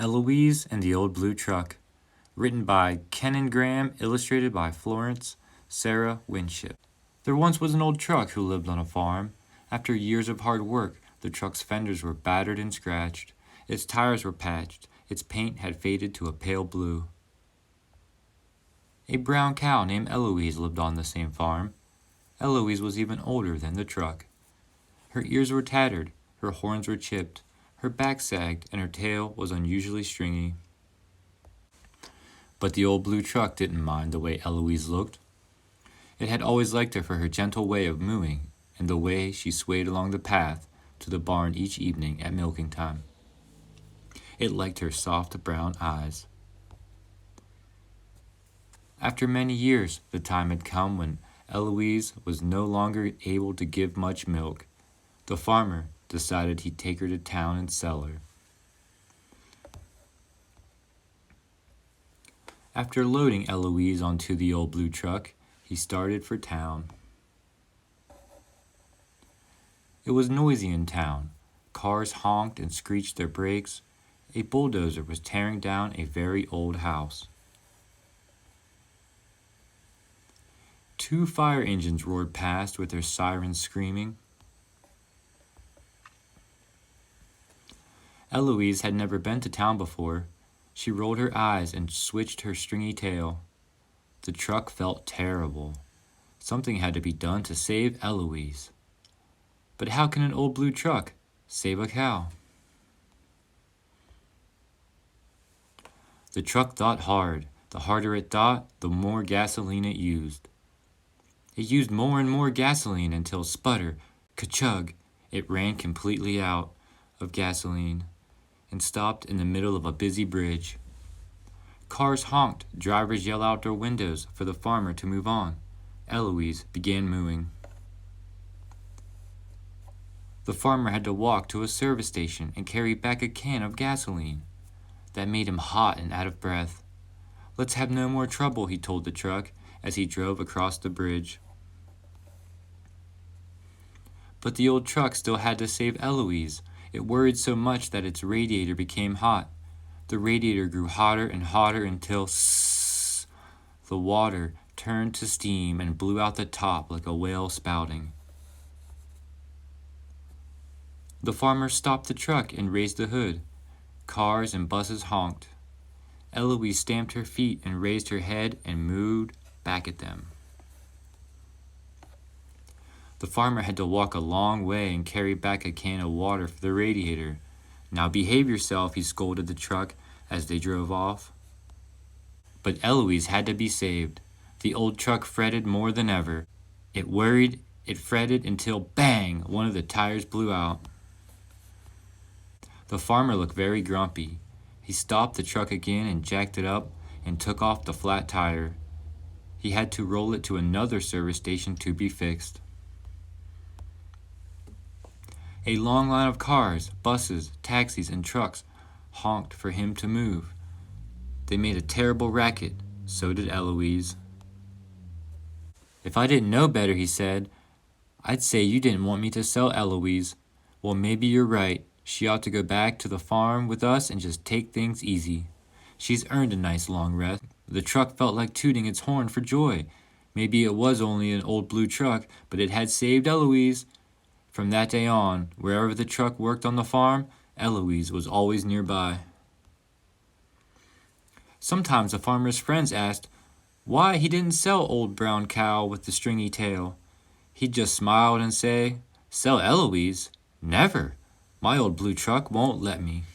Eloise and the Old Blue Truck, written by Ken and Graham, illustrated by Florence Sarah Winship. There once was an old truck who lived on a farm. After years of hard work, the truck's fenders were battered and scratched. Its tires were patched. Its paint had faded to a pale blue. A brown cow named Eloise lived on the same farm. Eloise was even older than the truck. Her ears were tattered, her horns were chipped, her back sagged, and her tail was unusually stringy. But the old blue truck didn't mind the way Eloise looked. It had always liked her for her gentle way of mooing and the way she swayed along the path to the barn each evening at milking time. It liked her soft brown eyes. After many years, the time had come when Eloise was no longer able to give much milk. The farmer decided he'd take her to town and sell her. After loading Eloise onto the old blue truck, he started for town. It was noisy in town. Cars honked and screeched their brakes. A bulldozer was tearing down a very old house. 2 fire engines roared past with their sirens screaming. Eloise had never been to town before. She rolled her eyes and switched her stringy tail. The truck felt terrible. Something had to be done to save Eloise. But how can an old blue truck save a cow? The truck thought hard. The harder it thought, the more gasoline it used. It used more and more gasoline until sputter, ka-chug, it ran completely out of gasoline and stopped in the middle of a busy bridge. Cars honked, drivers yelled out their windows for the farmer to move on. Eloise began mooing. The farmer had to walk to a service station and carry back a can of gasoline. That made him hot and out of breath. "Let's have no more trouble," he told the truck as he drove across the bridge. But the old truck still had to save Eloise. It worried so much that its radiator became hot. The radiator grew hotter and hotter until the water turned to steam and blew out the top like a whale spouting. The farmer stopped the truck and raised the hood. Cars and buses honked. Eloise stamped her feet and raised her head and mooed back at them. The farmer had to walk a long way and carry back a can of water for the radiator. "Now behave yourself," he scolded the truck as they drove off. But Eloise had to be saved. The old truck fretted more than ever. It worried, it fretted until bang, one of the tires blew out. The farmer looked very grumpy. He stopped the truck again and jacked it up and took off the flat tire. He had to roll it to another service station to be fixed. A long line of cars, buses, taxis, and trucks honked for him to move. They made a terrible racket. So did Eloise. "If I didn't know better," he said, "I'd say you didn't want me to sell Eloise. Well, maybe you're right. She ought to go back to the farm with us and just take things easy. She's earned a nice long rest." The truck felt like tooting its horn for joy. Maybe it was only an old blue truck, but it had saved Eloise. From that day on, wherever the truck worked on the farm, Eloise was always nearby. Sometimes the farmer's friends asked why he didn't sell old brown cow with the stringy tail. He'd just smile and say, "Sell Eloise? Never. My old blue truck won't let me."